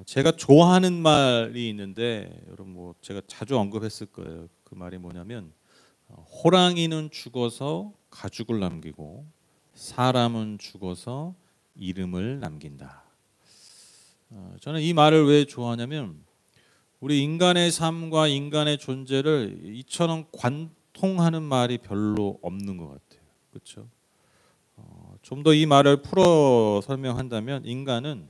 제가 좋아하는 말이 있는데 여러분 뭐 제가 자주 언급했을 거예요. 그 말이 뭐냐면 호랑이는 죽어서 가죽을 남기고 사람은 죽어서 이름을 남긴다. 저는 이 말을 왜 좋아하냐면 우리 인간의 삶과 인간의 존재를 이처럼 관통하는 말이 별로 없는 것 같아요. 그렇죠? 좀 더 이 말을 풀어 설명한다면 인간은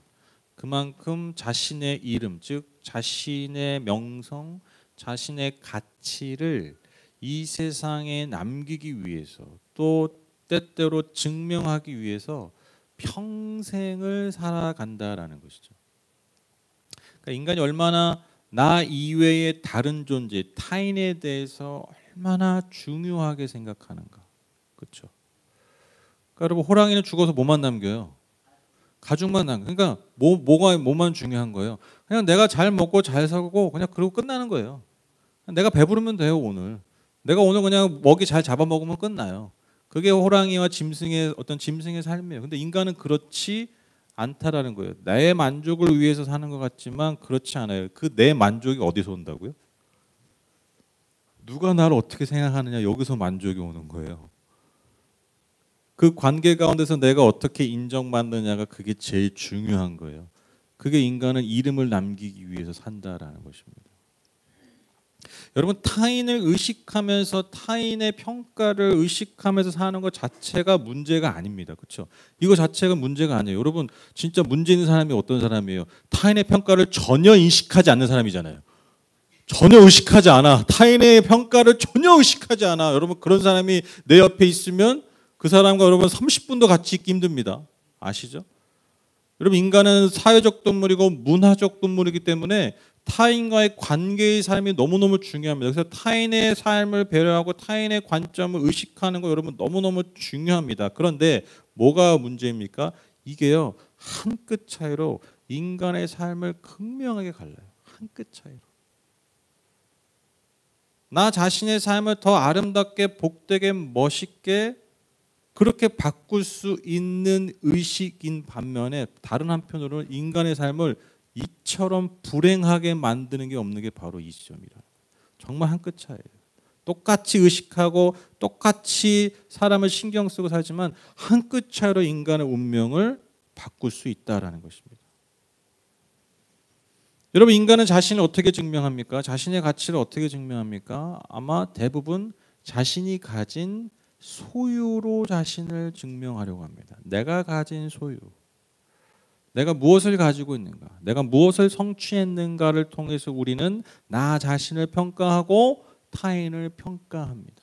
그만큼 자신의 이름, 즉 자신의 명성, 자신의 가치를 이 세상에 남기기 위해서 또 때때로 증명하기 위해서 평생을 살아간다라는 것이죠. 그러니까 인간이 얼마나 나 이외의 다른 존재, 타인에 대해서 얼마나 중요하게 생각하는가. 그렇죠? 그러니까 여러분 호랑이는 죽어서 뭐만 남겨요? 가죽만 남겨. 그러니까 뭐만 중요한 거예요. 그냥 내가 잘 먹고 잘 살고 그냥 그러고 끝나는 거예요. 내가 배부르면 돼요 오늘. 내가 오늘 그냥 먹이 잘 잡아먹으면 끝나요. 그게 호랑이와 짐승의 어떤 짐승의 삶이에요. 근데 인간은 그렇지 않다라는 거예요. 나의 만족을 위해서 사는 것 같지만 그렇지 않아요. 그 내 만족이 어디서 온다고요? 누가 나를 어떻게 생각하느냐 여기서 만족이 오는 거예요. 그 관계 가운데서 내가 어떻게 인정받느냐가 그게 제일 중요한 거예요. 그게 인간은 이름을 남기기 위해서 산다라는 것입니다. 여러분 타인을 의식하면서 타인의 평가를 의식하면서 사는 것 자체가 문제가 아닙니다. 그렇죠? 이거 자체가 문제가 아니에요. 여러분 진짜 문제 있는 사람이 어떤 사람이에요? 타인의 평가를 전혀 인식하지 않는 사람이잖아요. 전혀 의식하지 않아. 타인의 평가를 전혀 의식하지 않아. 여러분 그런 사람이 내 옆에 있으면 그 사람과 여러분 30분도 같이 있기 힘듭니다. 아시죠? 여러분 인간은 사회적 동물이고 문화적 동물이기 때문에 타인과의 관계의 삶이 너무너무 중요합니다. 그래서 타인의 삶을 배려하고 타인의 관점을 의식하는 거 여러분 너무너무 중요합니다. 그런데 뭐가 문제입니까? 이게요. 한 끗 차이로 인간의 삶을 극명하게 갈라요. 한 끗 차이로. 나 자신의 삶을 더 아름답게 복되게 멋있게 그렇게 바꿀 수 있는 의식인 반면에 다른 한편으로는 인간의 삶을 이처럼 불행하게 만드는 게 없는 게 바로 이 지점이라. 정말 한 끗 차이예요. 똑같이 의식하고 똑같이 사람을 신경 쓰고 살지만 한 끗 차이로 인간의 운명을 바꿀 수 있다라는 것입니다. 여러분 인간은 자신을 어떻게 증명합니까? 자신의 가치를 어떻게 증명합니까? 아마 대부분 자신이 가진 소유로 자신을 증명하려고 합니다. 내가 가진 소유. 내가 무엇을 가지고 있는가? 내가 무엇을 성취했는가를 통해서 우리는 나 자신을 평가하고 타인을 평가합니다.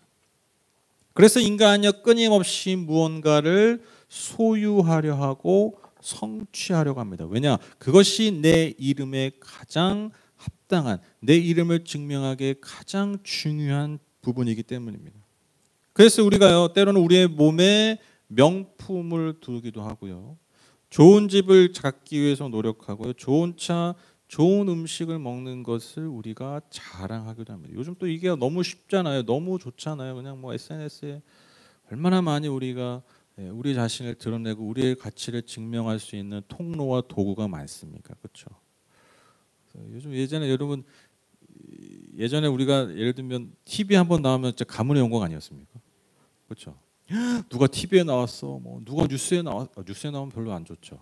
그래서 인간은 끊임없이 무언가를 소유하려 하고 성취하려고 합니다. 왜냐? 그것이 내 이름에 가장 합당한, 내 이름을 증명하기에 가장 중요한 부분이기 때문입니다. 그래서 우리가요, 때로는 우리의 몸에 명품을 두기도 하고요. 좋은 집을 갖기 위해서 노력하고요. 좋은 차, 좋은 음식을 먹는 것을 우리가 자랑하기도 합니다. 요즘 또 이게 너무 쉽잖아요. 너무 좋잖아요. 그냥 뭐 SNS에 얼마나 많이 우리가 우리 자신을 드러내고 우리의 가치를 증명할 수 있는 통로와 도구가 많습니까? 그렇죠? 요즘 예전에 여러분 예전에 우리가 예를 들면 TV 한번 나오면 진짜 가문의 영광 아니었습니까? 그렇죠? 누가 TV에 나왔어, 뭐 누가 뉴스에 뉴스에 나오면 별로 안 좋죠.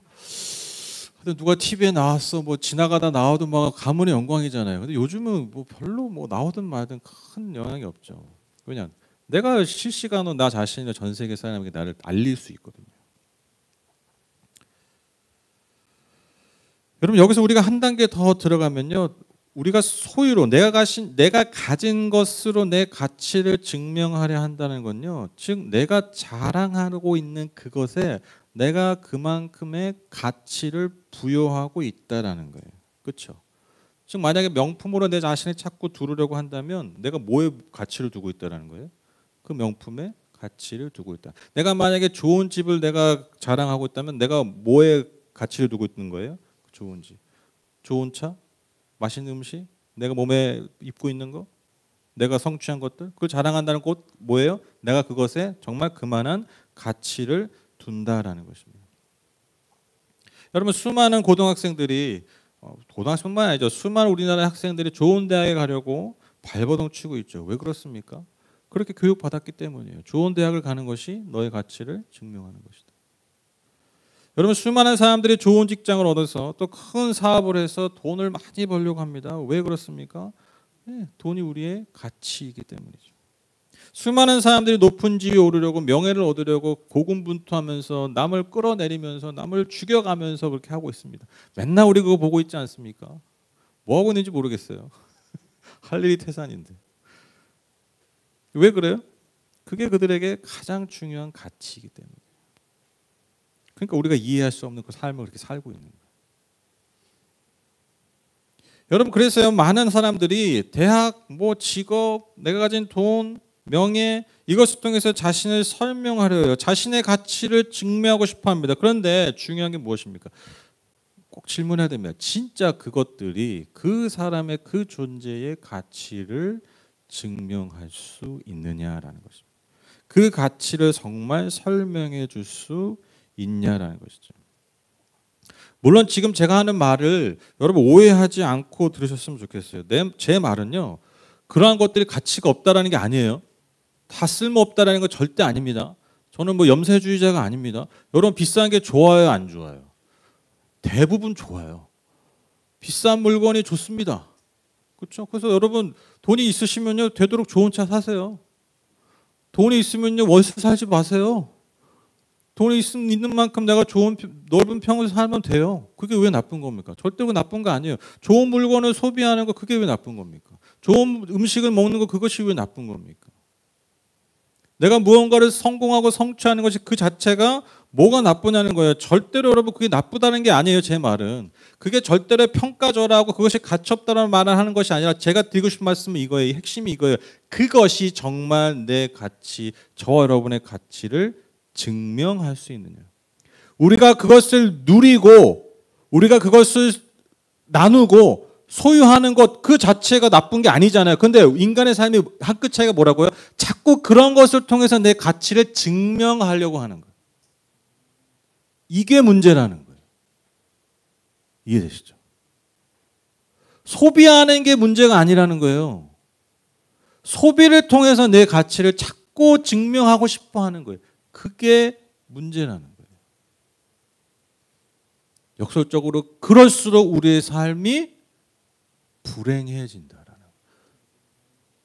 하여튼 누가 TV에 나왔어, 뭐 지나가다 나와도 막 가문의 영광이잖아요. 근데 요즘은 뭐 별로 뭐 나오든 말든 큰 영향이 없죠. 왜냐? 내가 실시간으로 나 자신을 전 세계 사람에게 나를 알릴 수 있거든요. 여러분 여기서 우리가 한 단계 더 들어가면요. 우리가 소유로 내가 가진 것으로 내 가치를 증명하려 한다는 건요. 즉 내가 자랑하고 있는 그것에 내가 그만큼의 가치를 부여하고 있다라는 거예요. 그렇죠? 즉 만약에 명품으로 내 자신을 자꾸 두르려고 한다면 내가 뭐에 가치를 두고 있다라는 거예요? 그 명품에 가치를 두고 있다. 내가 만약에 좋은 집을 내가 자랑하고 있다면 내가 뭐에 가치를 두고 있는 거예요? 좋은 집, 좋은 차, 맛있는 음식, 내가 몸에 입고 있는 거, 내가 성취한 것들, 그걸 자랑한다는 것 뭐예요? 내가 그것에 정말 그만한 가치를 둔다라는 것입니다. 여러분 수많은 고등학생들이 고등학생뿐만 아니죠. 수많은 우리나라 학생들이 좋은 대학에 가려고 발버둥 치고 있죠. 왜 그렇습니까? 그렇게 교육받았기 때문이에요. 좋은 대학을 가는 것이 너의 가치를 증명하는 것이다. 여러분, 수많은 사람들이 좋은 직장을 얻어서 또 큰 사업을 해서 돈을 많이 벌려고 합니다. 왜 그렇습니까? 네, 돈이 우리의 가치이기 때문이죠. 수많은 사람들이 높은 지위에 오르려고, 명예를 얻으려고 고군분투하면서 남을 끌어내리면서 남을 죽여가면서 그렇게 하고 있습니다. 맨날 우리 그거 보고 있지 않습니까? 뭐 하고 있는지 모르겠어요. 할 일이 태산인데. 왜 그래요? 그게 그들에게 가장 중요한 가치이기 때문에. 그러니까 우리가 이해할 수 없는 그 삶을 그렇게 살고 있는 거예요. 여러분, 그래서요, 많은 사람들이 대학, 직업, 내가 가진 돈, 명예, 이것을 통해서 자신을 설명하려 해요. 자신의 가치를 증명하고 싶어 합니다. 그런데 중요한 게 무엇입니까? 꼭 질문해야 됩니다. 진짜 그것들이 그 사람의 그 존재의 가치를 증명할 수 있느냐라는 것입니다. 그 가치를 정말 설명해 줄 수 있냐라는 것이죠. 물론 지금 제가 하는 말을 여러분 오해하지 않고 들으셨으면 좋겠어요. 제 말은요, 그러한 것들이 가치가 없다라는 게 아니에요. 다 쓸모없다라는 건 절대 아닙니다. 저는 염세주의자가 아닙니다. 여러분, 비싼 게 좋아요, 안 좋아요? 대부분 좋아요. 비싼 물건이 좋습니다. 그렇죠? 그래서 여러분, 돈이 있으시면요, 되도록 좋은 차 사세요. 돈이 있으면요, 월세 살지 마세요. 돈이 있는 만큼 내가 좋은 넓은 평을 살면 돼요. 그게 왜 나쁜 겁니까? 절대로 나쁜 거 아니에요. 좋은 물건을 소비하는 거, 그게 왜 나쁜 겁니까? 좋은 음식을 먹는 거, 그것이 왜 나쁜 겁니까? 내가 무언가를 성공하고 성취하는 것이 그 자체가 뭐가 나쁘냐는 거예요. 절대로 여러분, 그게 나쁘다는 게 아니에요. 제 말은. 그게 절대로 평가절하고 그것이 가치없다는 말을 하는 것이 아니라, 제가 드리고 싶은 말씀은 이거예요. 핵심이 이거예요. 그것이 정말 내 가치, 저와 여러분의 가치를 증명할 수 있느냐. 우리가 그것을 누리고 우리가 그것을 나누고 소유하는 것 그 자체가 나쁜 게 아니잖아요. 그런데 인간의 삶이 한 끗 차이가 뭐라고요? 자꾸 그런 것을 통해서 내 가치를 증명하려고 하는 거예요. 이게 문제라는 거예요. 이해되시죠? 소비하는 게 문제가 아니라는 거예요. 소비를 통해서 내 가치를 자꾸 증명하고 싶어 하는 거예요. 그게 문제라는 거예요. 역설적으로 그럴수록 우리의 삶이 불행해진다라는 거예요.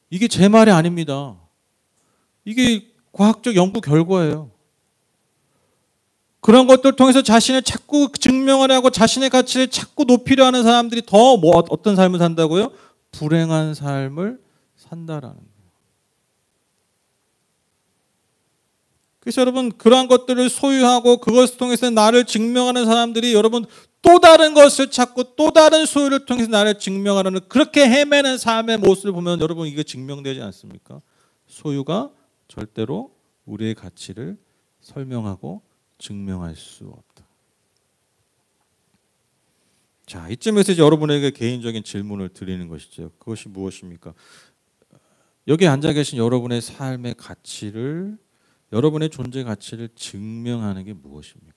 이게 제 말이 아닙니다. 이게 과학적 연구 결과예요. 그런 것들을 통해서 자신을 자꾸 증명하려고 자신의 가치를 자꾸 높이려 하는 사람들이 더 어떤 삶을 산다고요? 불행한 삶을 산다라는 거예요. 그래서 여러분, 그러한 것들을 소유하고 그것을 통해서 나를 증명하는 사람들이 여러분 또 다른 것을 찾고 또 다른 소유를 통해서 나를 증명하려는 그렇게 헤매는 삶의 모습을 보면 여러분, 이게 증명되지 않습니까? 소유가 절대로 우리의 가치를 설명하고 증명할 수 없다. 자, 이쯤에서 이제 여러분에게 개인적인 질문을 드리는 것이죠. 그것이 무엇입니까? 여기 앉아 계신 여러분의 삶의 가치를, 여러분의 존재 가치를 증명하는 게 무엇입니까?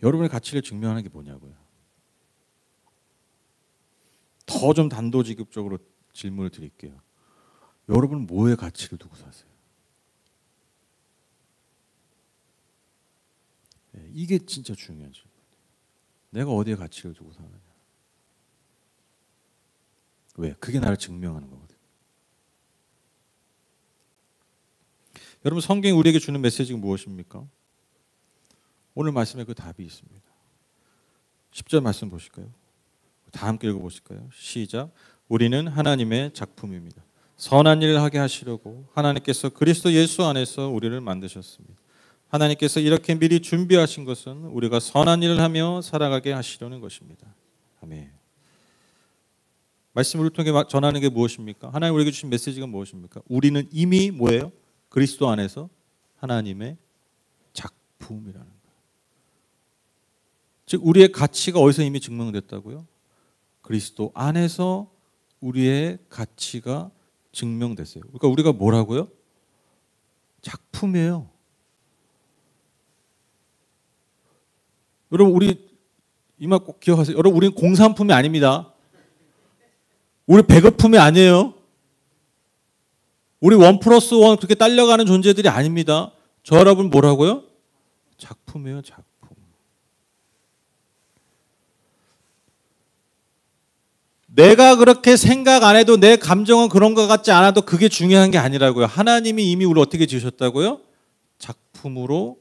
여러분의 가치를 증명하는 게 뭐냐고요? 더 좀 단도직입적으로 질문을 드릴게요. 여러분은 뭐에 가치를 두고 사세요? 이게 진짜 중요한 질문이에요. 내가 어디에 가치를 두고 사느냐? 왜? 그게 나를 증명하는 거거든요. 여러분, 성경이 우리에게 주는 메시지가 무엇입니까? 오늘 말씀에 그 답이 있습니다. 10절 말씀 보실까요? 다 함께 읽어보실까요? 시작. 우리는 하나님의 작품입니다. 선한 일을 하게 하시려고 하나님께서 그리스도 예수 안에서 우리를 만드셨습니다. 하나님께서 이렇게 미리 준비하신 것은 우리가 선한 일을 하며 살아가게 하시려는 것입니다. 아멘. 말씀을 통해 전하는 게 무엇입니까? 하나님 우리에게 주신 메시지가 무엇입니까? 우리는 이미 뭐예요? 그리스도 안에서 하나님의 작품이라는 거예요. 즉 우리의 가치가 어디서 이미 증명됐다고요? 그리스도 안에서 우리의 가치가 증명됐어요. 그러니까 우리가 뭐라고요? 작품이에요. 여러분 우리 이 말 꼭 기억하세요. 여러분 우리는 공산품이 아닙니다. 우리 배급품이 아니에요. 우리 1+1 그렇게 딸려가는 존재들이 아닙니다. 저 여러분 뭐라고요? 작품이에요, 작품. 내가 그렇게 생각 안 해도 내 감정은 그런 것 같지 않아도 그게 중요한 게 아니라고요. 하나님이 이미 우리를 어떻게 지으셨다고요? 작품으로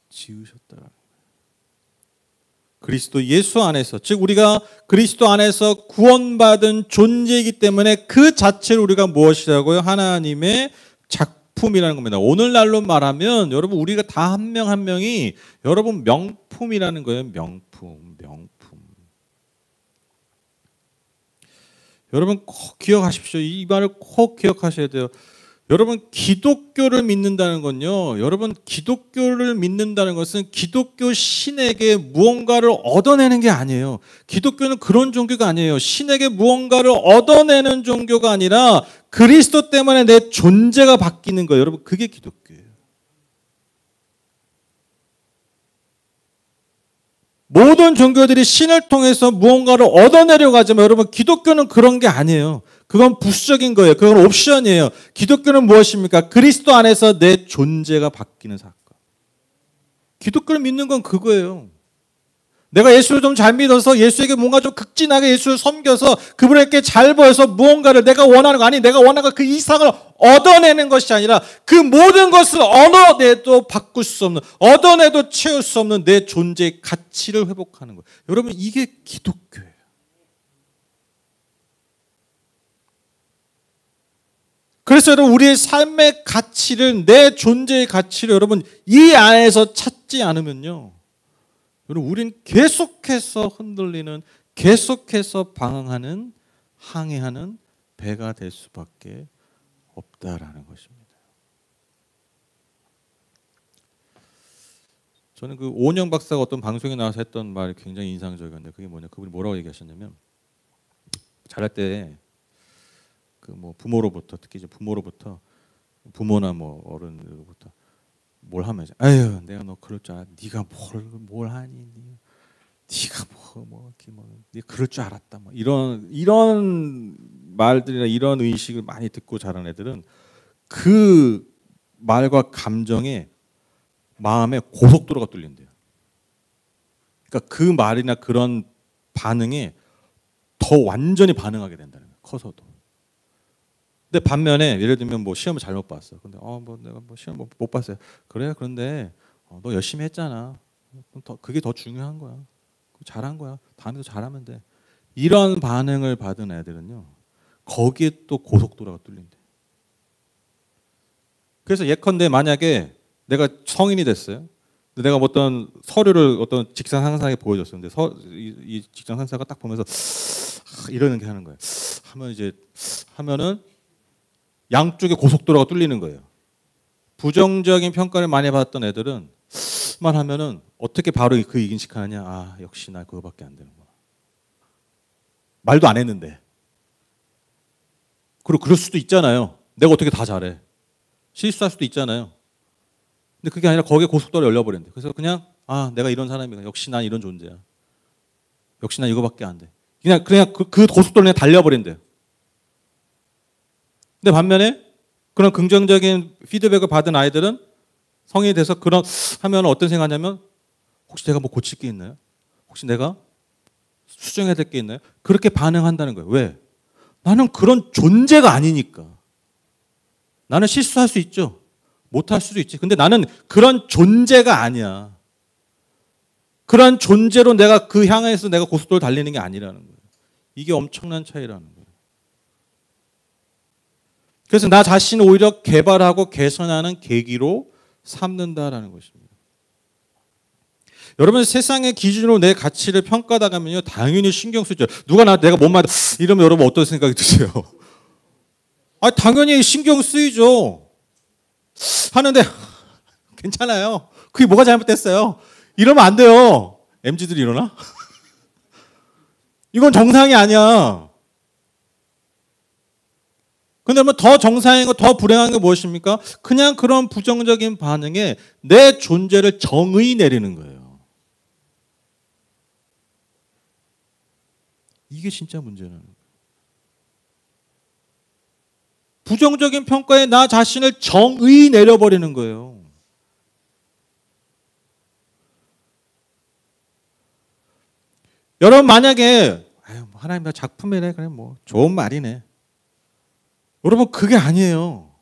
지으셨다. 그리스도 예수 안에서, 즉 우리가 그리스도 안에서 구원받은 존재이기 때문에 그 자체를 우리가 무엇이라고요? 하나님의 작품이라는 겁니다. 오늘날로 말하면 여러분 우리가 다 한 명 한 명이 여러분 명품이라는 거예요. 명품. 여러분 꼭 기억하십시오. 이 말을 꼭 기억하셔야 돼요. 여러분 기독교를 믿는다는 건요. 여러분 기독교를 믿는다는 것은 기독교 신에게 무언가를 얻어내는 게 아니에요. 기독교는 그런 종교가 아니에요. 신에게 무언가를 얻어내는 종교가 아니라 그리스도 때문에 내 존재가 바뀌는 거예요. 여러분 그게 기독교예요. 모든 종교들이 신을 통해서 무언가를 얻어내려고 하지만 여러분 기독교는 그런 게 아니에요. 그건 부수적인 거예요. 그건 옵션이에요. 기독교는 무엇입니까? 그리스도 안에서 내 존재가 바뀌는 사건. 기독교를 믿는 건 그거예요. 내가 예수를 좀 잘 믿어서 예수에게 뭔가 좀 극진하게 예수를 섬겨서 그분에게 잘 보여서 무언가를 내가 원하는 거 아니 내가 원하는 그 이상을 얻어내는 것이 아니라 그 모든 것을 얻어내도 바꿀 수 없는 얻어내도 채울 수 없는 내 존재의 가치를 회복하는 거예요. 여러분 이게 기독교예요. 그래서 여러분 우리의 삶의 가치를 내 존재의 가치를 여러분 이 안에서 찾지 않으면요. 여러분 우리는 계속해서 흔들리는 계속해서 방황하는 항해하는 배가 될 수밖에 없다라는 것입니다. 저는 그 오은영 박사가 어떤 방송에 나와서 했던 말이 굉장히 인상적이었는데 그게 뭐냐 그분이 뭐라고 얘기하셨냐면 자랄 때 그 뭐 부모로부터 특히 이제 부모로부터 부모나 뭐 어른으로부터 뭘 하면 이제 아유 내가 너 그럴 줄 알아 네가 뭘 하니 네가 네가 그럴 줄 알았다 뭐 이런 말들이나 이런 의식을 많이 듣고 자란 애들은 그 말과 감정에 마음에 고속도로가 뚫린대요. 그러니까 그 말이나 그런 반응에 더 완전히 반응하게 된다는 거예요. 커서도. 근데 반면에 예를 들면 뭐 시험을 잘못 봤어. 근데 뭐 내가 뭐 시험 못 봤어요. 그래 그런데 너 열심히 했잖아. 그게 더 중요한 거야. 잘한 거야. 다음에도 잘하면 돼. 이런 반응을 받은 애들은요. 거기에 또 고속도로가 뚫린대. 그래서 예컨대 만약에 내가 성인이 됐어요. 근데 내가 어떤 서류를 어떤 직장 상사에게 보여줬었는데 이 직장 상사가 딱 보면서 이러는 게 하는 거예요. 하면은 양쪽에 고속도로가 뚫리는 거예요. 부정적인 평가를 많이 받았던 애들은 만 하면은 어떻게 바로 그 인식하느냐. 아 역시 나 그거밖에 안 되는구나. 말도 안 했는데. 그리고 그럴 수도 있잖아요. 내가 어떻게 다 잘해. 실수할 수도 있잖아요. 근데 그게 아니라 거기에 고속도로가 열려버린대. 그래서 그냥 내가 이런 사람이야. 역시 난 이런 존재야. 역시 난 이거밖에 안 돼. 그냥 그 고속도로에 그냥 달려버린대요. 근데 반면에 그런 긍정적인 피드백을 받은 아이들은 성인이 돼서 그런 하면 어떤 생각하냐면 혹시 내가 뭐 고칠 게 있나요? 혹시 내가 수정해야 될 게 있나요? 그렇게 반응한다는 거예요. 왜? 나는 그런 존재가 아니니까. 나는 실수할 수 있죠. 못할 수도 있지. 근데 나는 그런 존재가 아니야. 그런 존재로 내가 그 향해서 내가 고속도로를 달리는 게 아니라는 거예요. 이게 엄청난 차이라는 거예요. 그래서 나 자신을 오히려 개발하고 개선하는 계기로 삼는다라는 것입니다. 여러분 세상의 기준으로 내 가치를 평가하다가면요 당연히 신경 쓰죠. 누가 내가 못 맞아 이러면 여러분 어떤 생각이 드세요? 당연히 신경 쓰이죠. 하는데 괜찮아요. 그게 뭐가 잘못됐어요? 이러면 안 돼요. MZ들이 이러나? 이건 정상이 아니야. 근데 뭐 더 정상인 거, 더 불행한 게 무엇입니까? 그냥 그런 부정적인 반응에 내 존재를 정의 내리는 거예요. 이게 진짜 문제라는 거예요. 부정적인 평가에 나 자신을 정의 내려버리는 거예요. 여러분 만약에 하나님 나 작품이래 그래 뭐 좋은 말이네. 여러분 그게 아니에요.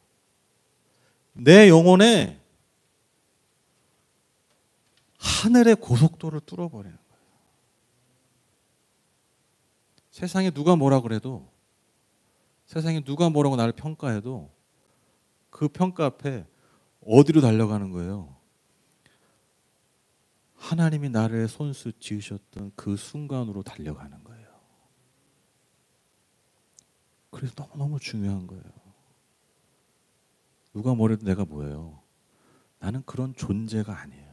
내 영혼에 하늘의 고속도를 뚫어버리는 거예요. 세상에 누가 뭐라 그래도, 세상에 누가 뭐라고 나를 평가해도 그 평가 앞에 어디로 달려가는 거예요? 하나님이 나를 손수 지으셨던 그 순간으로 달려가는 거예요. 그래서 너무너무 중요한 거예요. 누가 뭐래도 내가 뭐예요? 나는 그런 존재가 아니에요.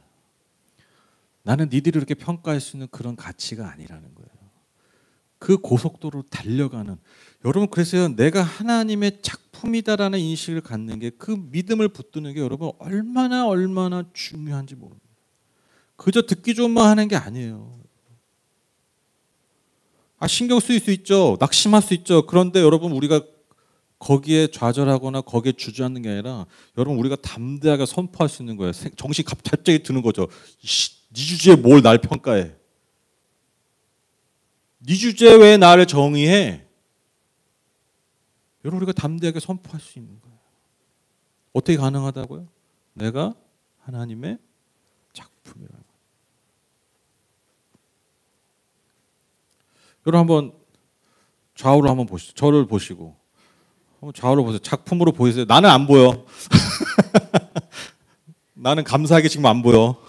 나는 니들이 이렇게 평가할 수 있는 그런 가치가 아니라는 거예요. 그 고속도로 달려가는, 여러분 그래서 내가 하나님의 작품이다라는 인식을 갖는 게, 그 믿음을 붙드는 게 여러분 얼마나 중요한지 모릅니다. 그저 듣기 좋은 말 하는 게 아니에요. 신경 쓰일 수 있죠. 낙심할 수 있죠. 그런데 여러분 우리가 거기에 좌절하거나 거기에 주저앉는 게 아니라, 여러분 우리가 담대하게 선포할 수 있는 거예요. 정신이 갑자기 드는 거죠. 네 주제에 뭘 날 평가해? 네 주제에 왜 나를 정의해? 여러분 우리가 담대하게 선포할 수 있는 거예요. 어떻게 가능하다고요? 내가 하나님의 작품이라는 거예요. 여러분 한번 좌우로 한번 보시죠. 저를 보시고 한번 좌우로 보세요. 작품으로 보이세요? 나는 안 보여. 나는 감사하게 지금 안 보여.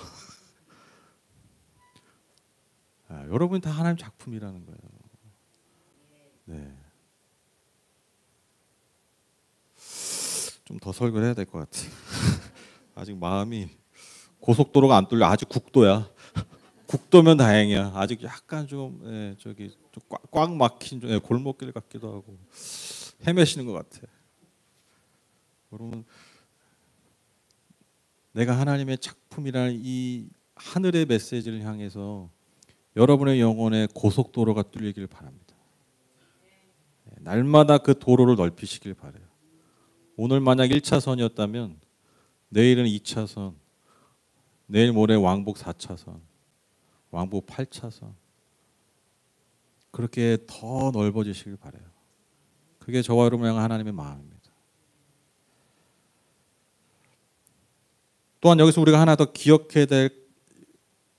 여러분이 다 하나님 작품이라는 거예요. 네. 좀 더 설교를 해야 될 것 같아. 아직 마음이 고속도로가 안 뚫려. 아직 국도야. 국도면 다행이야. 아직 약간 좀 저기 좀 꽉 막힌 좀 골목길 같기도 하고 헤매시는 것 같아. 여러분 내가 하나님의 작품이라는 이 하늘의 메시지를 향해서 여러분의 영혼에 고속도로가 뚫리길 바랍니다. 날마다 그 도로를 넓히시길 바라요. 오늘 만약 1차선이었다면 내일은 2차선, 내일 모레 왕복 4차선, 왕복 8차선, 그렇게 더 넓어지시길 바라요. 그게 저와 여러분을 향한 하나님의 마음입니다. 또한 여기서 우리가 하나 더 기억해야 될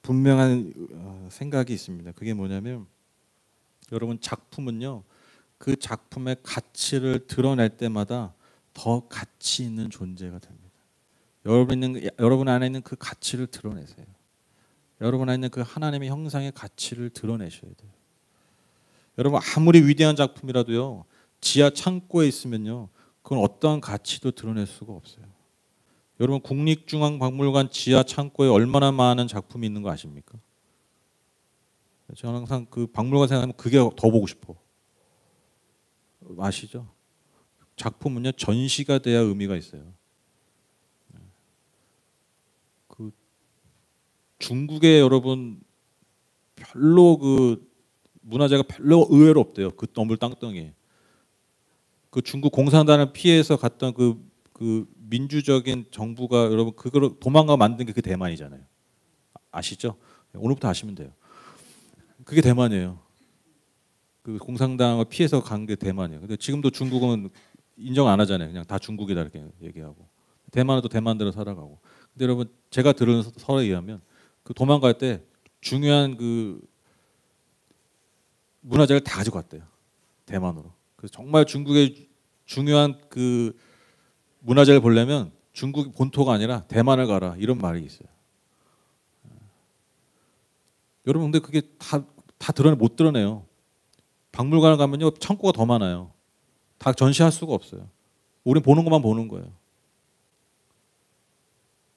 분명한 생각이 있습니다. 그게 뭐냐면, 여러분 작품은요, 그 작품의 가치를 드러낼 때마다 더 가치 있는 존재가 됩니다. 여러분 안에 있는 그 가치를 드러내세요. 여러분 안에 있는 그 하나님의 형상의 가치를 드러내셔야 돼요. 여러분 아무리 위대한 작품이라도요, 지하 창고에 있으면요, 그건 어떠한 가치도 드러낼 수가 없어요. 여러분 국립중앙박물관 지하 창고에 얼마나 많은 작품이 있는 거 아십니까? 저는 항상 그 박물관 생각하면 그게 더 보고 싶어. 아시죠? 작품은요 전시가 돼야 의미가 있어요. 그 중국에 여러분 별로 그 문화재가 별로 의외로 없대요. 그 너물 땅덩이. 그 중국 공산당을 피해서 갔던 그 민주적인 정부가 여러분 그걸 도망가 만든 게 그 대만이잖아요. 아시죠? 오늘부터 아시면 돼요. 그게 대만이에요. 그 공산당을 피해서 간 게 대만이에요. 근데 지금도 중국은 인정 안 하잖아요. 그냥 다 중국이다 이렇게 얘기하고. 대만은 또 대만대로 살아가고. 근데 여러분 제가 들은 설에 의하면 그 도망갈 때 중요한 그 문화재를 다 가지고 왔대요. 대만으로. 그래서 정말 중국의 중요한 그 문화재를 보려면 중국 본토가 아니라 대만을 가라 이런 말이 있어요. 여러분 근데 그게 다 못 드러내요. 박물관을 가면요 창고가 더 많아요. 다 전시할 수가 없어요. 우린 보는 것만 보는 거예요.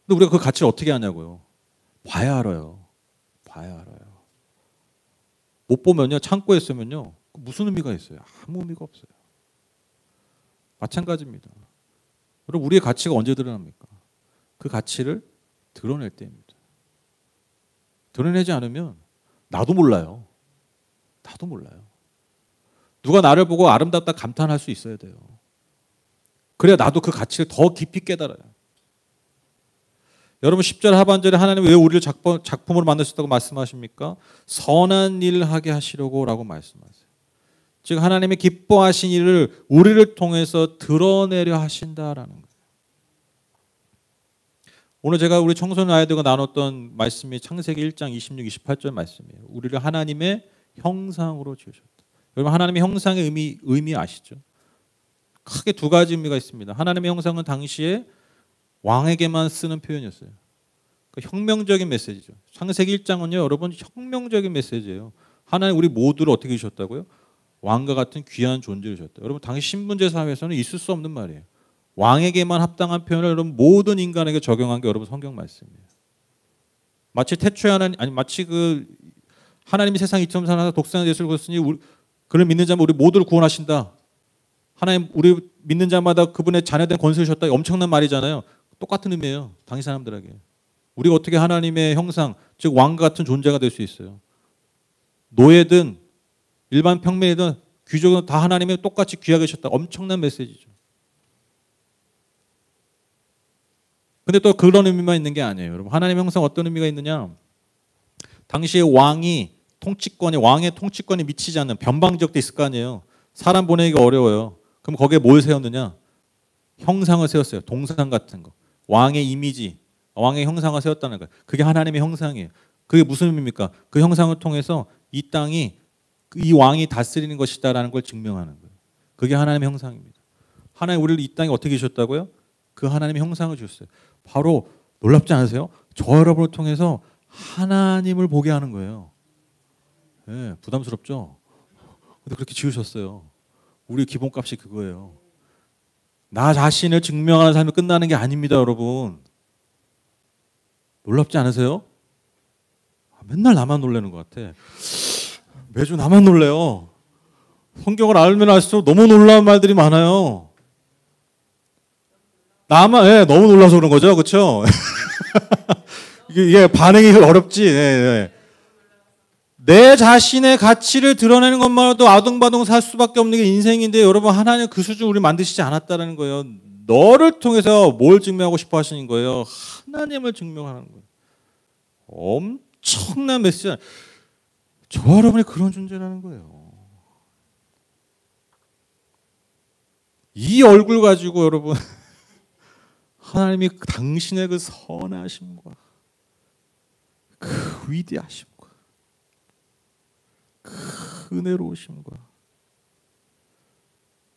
근데 우리가 그 가치를 어떻게 하냐고요. 봐야 알아요. 봐야 알아요. 못 보면요 창고에 있으면요 무슨 의미가 있어요? 아무 의미가 없어요. 마찬가지입니다. 여러분 우리의 가치가 언제 드러납니까? 그 가치를 드러낼 때입니다. 드러내지 않으면 나도 몰라요. 나도 몰라요. 누가 나를 보고 아름답다 감탄할 수 있어야 돼요. 그래야 나도 그 가치를 더 깊이 깨달아요. 여러분 10절 하반절에 하나님 왜 우리를 작품으로 만드셨다고 말씀하십니까? 선한 일을 하게 하시려고 라고 말씀하세요. 즉 하나님의 기뻐하신 일을 우리를 통해서 드러내려 하신다라는 거예요. 오늘 제가 우리 청소년 아이들과 나눴던 말씀이 창세기 1장 26, 28절 말씀이에요. 우리를 하나님의 형상으로 지으셨다. 여러분 하나님의 형상의 의미 아시죠? 크게 두 가지 의미가 있습니다. 하나님의 형상은 당시에 왕에게만 쓰는 표현이었어요. 그러니까 혁명적인 메시지죠. 창세기 1장은요, 여러분 혁명적인 메시지예요. 하나님 우리 모두를 어떻게 주셨다고요? 왕과 같은 귀한 존재를 주셨다. 여러분 당시 신분제 사회에서는 있을 수 없는 말이에요. 왕에게만 합당한 표현을 여러분 모든 인간에게 적용한 게 여러분 성경 말씀이에요. 마치 태초에 마치 그 하나님이 세상 이처럼 사나 독생자 예수를 보셨으니 그를 믿는 자면 우리 모두를 구원하신다. 하나님 우리 믿는 자마다 그분의 자녀된 권세를 주셨다. 엄청난 말이잖아요. 똑같은 의미예요. 당시 사람들에게. 우리가 어떻게 하나님의 형상, 즉 왕과 같은 존재가 될 수 있어요. 노예든 일반 평민이든 귀족은 다 하나님의 똑같이 귀하게 하셨다. 엄청난 메시지죠. 근데 또 그런 의미만 있는 게 아니에요. 여러분 하나님의 형상 어떤 의미가 있느냐? 당시에 왕의 통치권이 미치지 않는 변방지역도 있을 거 아니에요. 사람 보내기가 어려워요. 그럼 거기에 뭘 세웠느냐? 형상을 세웠어요. 동상 같은 거. 왕의 이미지, 왕의 형상을 세웠다는 거예요. 그게 하나님의 형상이에요. 그게 무슨 의미입니까? 그 형상을 통해서 이 땅이 이 왕이 다스리는 것이다라는 걸 증명하는 거예요. 그게 하나님의 형상입니다. 하나님 우리를 이 땅에 어떻게 주셨다고요? 그 하나님의 형상을 주셨어요. 바로 놀랍지 않으세요? 저 여러분을 통해서 하나님을 보게 하는 거예요. 네, 부담스럽죠? 근데 그렇게 지으셨어요. 우리 기본값이 그거예요. 나 자신을 증명하는 삶이 끝나는 게 아닙니다, 여러분. 놀랍지 않으세요? 맨날 나만 놀라는 것 같아. 매주 나만 놀래요. 성경을 알면 알수록 너무 놀라운 말들이 많아요. 나만 너무 놀라서 그런 거죠, 그렇죠? 이게 반응이 어렵지. 내 자신의 가치를 드러내는 것만으로도 아둥바둥 살 수밖에 없는 게 인생인데 여러분 하나님 그 수준 우리 만드시지 않았다는 거예요. 너를 통해서 뭘 증명하고 싶어 하시는 거예요? 하나님을 증명하는 거예요. 엄청난 메시지. 저 여러분이 그런 존재라는 거예요. 이 얼굴 가지고 여러분 하나님이 당신의 그 선하심과 그 위대하심과 그 은혜로우심과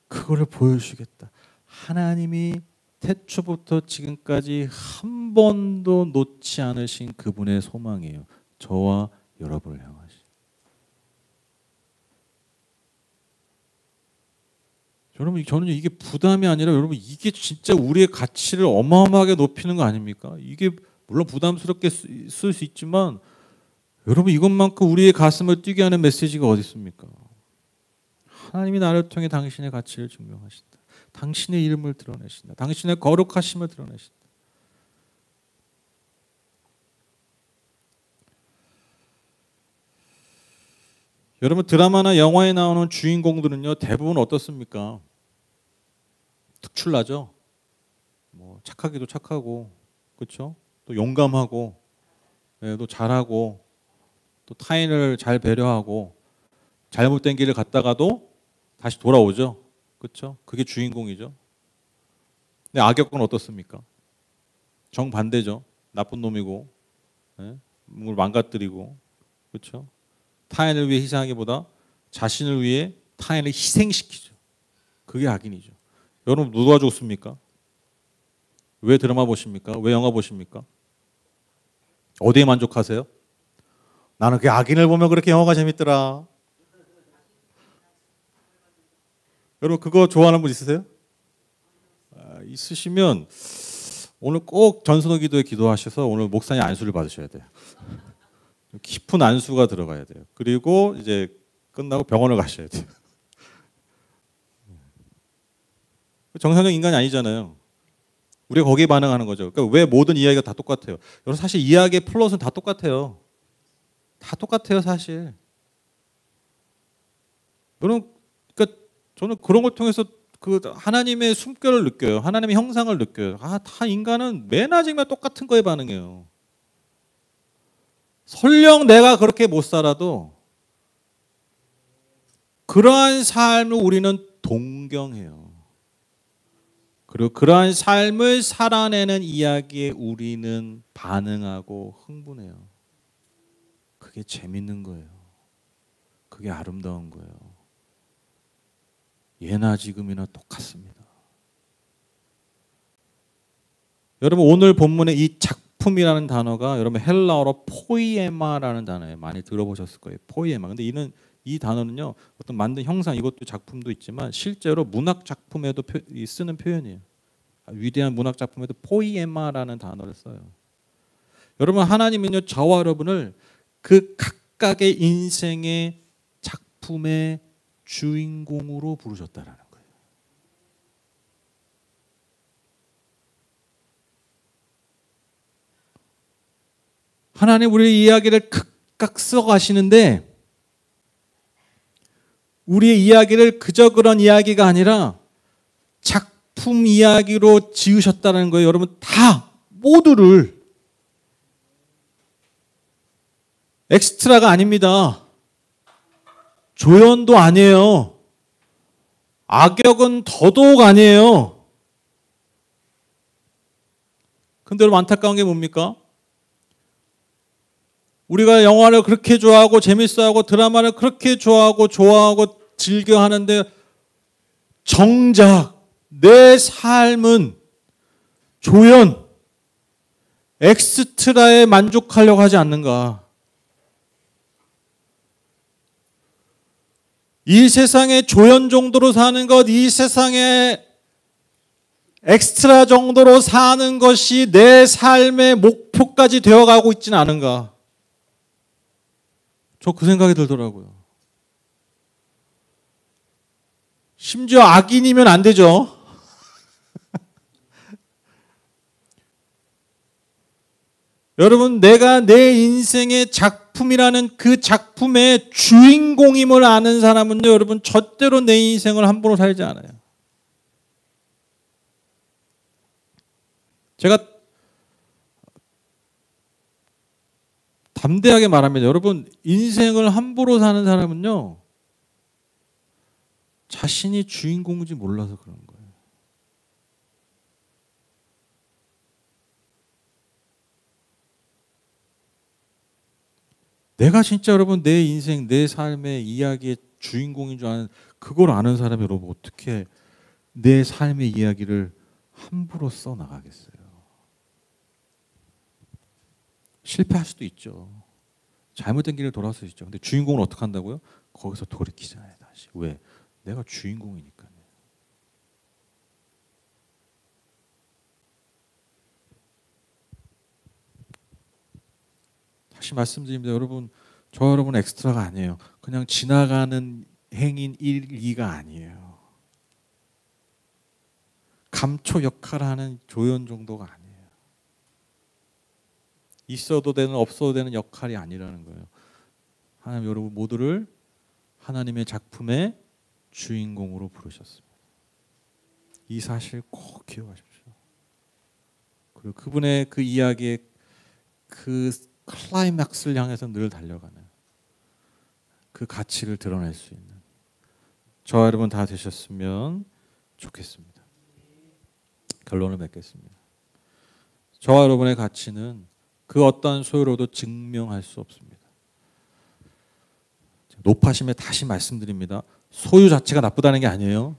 그거를 보여주시겠다. 하나님이 태초부터 지금까지 한 번도 놓지 않으신 그분의 소망이에요. 저와 여러분을 향하신. 여러분 저는 이게 부담이 아니라 여러분 이게 진짜 우리의 가치를 어마어마하게 높이는 거 아닙니까? 이게 물론 부담스럽게 쓸 수 있지만 여러분 이것만큼 우리의 가슴을 뛰게 하는 메시지가 어디 있습니까? 하나님이 나를 통해 당신의 가치를 증명하신다. 당신의 이름을 드러내신다. 당신의 거룩하심을 드러내신다. 여러분 드라마나 영화에 나오는 주인공들은요 대부분 어떻습니까? 특출나죠. 뭐 착하기도 착하고, 그렇죠? 또 용감하고, 또 잘하고, 또 타인을 잘 배려하고, 잘못된 길을 갔다가도 다시 돌아오죠. 그렇죠? 그게 주인공이죠. 근데 악역은 어떻습니까? 정반대죠. 나쁜 놈이고, 뭘 망가뜨리고, 그렇죠? 타인을 위해 희생하기보다 자신을 위해 타인을 희생시키죠. 그게 악인이죠. 여러분 누가 좋습니까? 왜 드라마 보십니까? 왜 영화 보십니까? 어디에 만족하세요? 나는 그 악인을 보면 그렇게 영화가 재밌더라. 여러분 그거 좋아하는 분 있으세요? 있으시면 오늘 꼭 전순호 기도에 기도하셔서 오늘 목사님 안수를 받으셔야 돼요. 깊은 안수가 들어가야 돼요. 그리고 이제 끝나고 병원을 가셔야 돼요. 정상적 인간이 아니잖아요. 우리가 거기에 반응하는 거죠. 그러니까 왜 모든 이야기가 다 똑같아요? 여러분 사실 이야기의 플롯은 다 똑같아요. 다 똑같아요 사실. 여러분 그러니까 저는 그런 걸 통해서 그 하나님의 숨결을 느껴요. 하나님의 형상을 느껴요. 다 인간은 맨 아직만 똑같은 거에 반응해요. 설령 내가 그렇게 못 살아도 그러한 삶을 우리는 동경해요. 그리고 그러한 삶을 살아내는 이야기에 우리는 반응하고 흥분해요. 그게 재밌는 거예요. 그게 아름다운 거예요. 예나 지금이나 똑같습니다. 여러분 오늘 본문의 이 작품이라는 단어가 여러분 헬라어로 포이에마라는 단어예요. 많이 들어보셨을 거예요. 포이에마. 근데 이 단어는요. 어떤 만든 형상 이것도 작품도 있지만 실제로 문학 작품에도 쓰는 표현이에요. 위대한 문학 작품에도 포이에마라는 단어를 써요. 여러분 하나님은요. 저와 여러분을 그 각각의 인생의 작품의 주인공으로 부르셨다라는 거예요. 하나님 우리의 이야기를 각각 써가시는데 우리의 이야기를 그저 그런 이야기가 아니라 작품 이야기로 지으셨다는 거예요. 여러분 다 모두를 엑스트라가 아닙니다. 조연도 아니에요. 악역은 더더욱 아니에요. 근데 여러분 안타까운 게 뭡니까? 우리가 영화를 그렇게 좋아하고 재밌어하고 드라마를 그렇게 좋아하고 즐겨하는데 정작 내 삶은 조연, 엑스트라에 만족하려고 하지 않는가? 이 세상에 조연 정도로 사는 것, 이 세상에 엑스트라 정도로 사는 것이 내 삶의 목표까지 되어가고 있지는 않은가? 저 그 생각이 들더라고요. 심지어 악인이면 안 되죠. 여러분 내가 내 인생의 작품이라는 그 작품의 주인공임을 아는 사람은요. 여러분 절대로 내 인생을 함부로 살지 않아요. 제가 담대하게 말합니다. 여러분 인생을 함부로 사는 사람은요. 자신이 주인공인지 몰라서 그런 거예요. 내가 진짜 여러분 내 인생, 내 삶의 이야기의 주인공인 줄 아는 그걸 아는 사람이 여러분 어떻게 내 삶의 이야기를 함부로 써나가겠어요. 실패할 수도 있죠. 잘못된 길을 돌아설 수 있죠. 근데 주인공은 어떻게 한다고요? 거기서 돌이키잖아요. 다시. 왜? 내가 주인공이니까요. 다시 말씀드립니다. 여러분, 저 여러분 엑스트라가 아니에요. 그냥 지나가는 행인 1, 2가 아니에요. 감초 역할을 하는 조연 정도가 아니에요. 있어도 되는 없어도 되는 역할이 아니라는 거예요. 하나님 여러분 모두를 하나님의 작품의 주인공으로 부르셨습니다. 이 사실 꼭 기억하십시오. 그리고 그분의 그 이야기의 그 클라이맥스를 향해서 늘 달려가는 그 가치를 드러낼 수 있는 저와 여러분 다 되셨으면 좋겠습니다. 결론을 맺겠습니다. 저와 여러분의 가치는 그 어떠한 소유로도 증명할 수 없습니다. 높아심에 다시 말씀드립니다. 소유 자체가 나쁘다는 게 아니에요.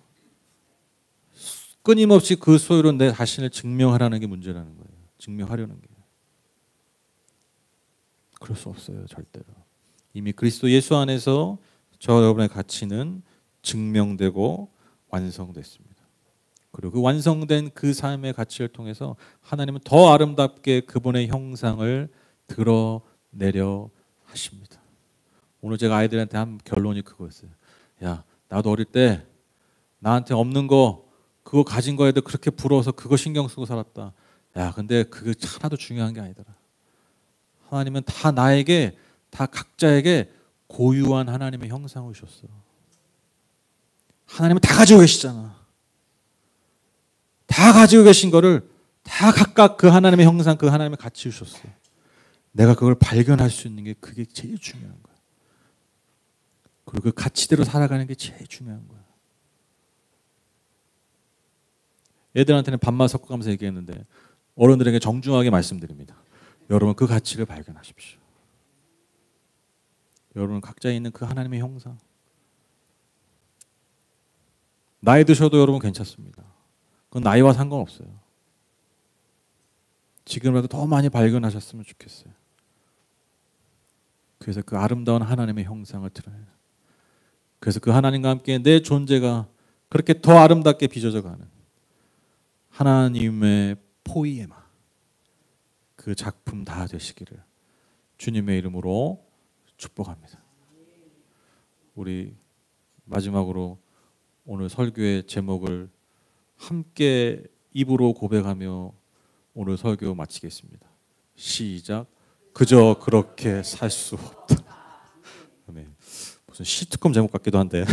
끊임없이 그 소유로 내 자신을 증명하라는 게 문제라는 거예요. 증명하려는 게. 그럴 수 없어요. 절대로. 이미 그리스도 예수 안에서 저와 여러분의 가치는 증명되고 완성됐습니다. 그리고 그 완성된 그 삶의 가치를 통해서 하나님은 더 아름답게 그분의 형상을 드러내려 하십니다. 오늘 제가 아이들한테 한 결론이 그거였어요. 야, 나도 어릴 때 나한테 없는 거 그거 가진 거에도 그렇게 부러워서 그거 신경 쓰고 살았다. 야, 근데 그게 하나도 중요한 게 아니더라. 하나님은 다 나에게, 다 각자에게 고유한 하나님의 형상을 주셨어. 하나님은 다 가지고 계시잖아. 다 가지고 계신 거를 다 각각 그 하나님의 형상, 그 하나님의 가치 주셨어요. 내가 그걸 발견할 수 있는 게 그게 제일 중요한 거야. 그리고 그 가치대로 살아가는 게 제일 중요한 거야. 애들한테는 반말 섞어가면서 얘기했는데 어른들에게 정중하게 말씀드립니다. 여러분 그 가치를 발견하십시오. 여러분 각자 있는 그 하나님의 형상. 나이 드셔도 여러분 괜찮습니다. 그건 나이와 상관없어요. 지금이라도 더 많이 발견하셨으면 좋겠어요. 그래서 그 아름다운 하나님의 형상을 드러내요. 그래서 그 하나님과 함께 내 존재가 그렇게 더 아름답게 빚어져가는 하나님의 포이에마 그 작품 다 되시기를 주님의 이름으로 축복합니다. 우리 마지막으로 오늘 설교의 제목을 함께 입으로 고백하며 오늘 설교 마치겠습니다. 시작. 그저 그렇게 살 수 없다. 아멘. 무슨 시트콤 제목 같기도 한데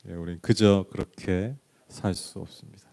우리 그저 그렇게 살 수 없습니다.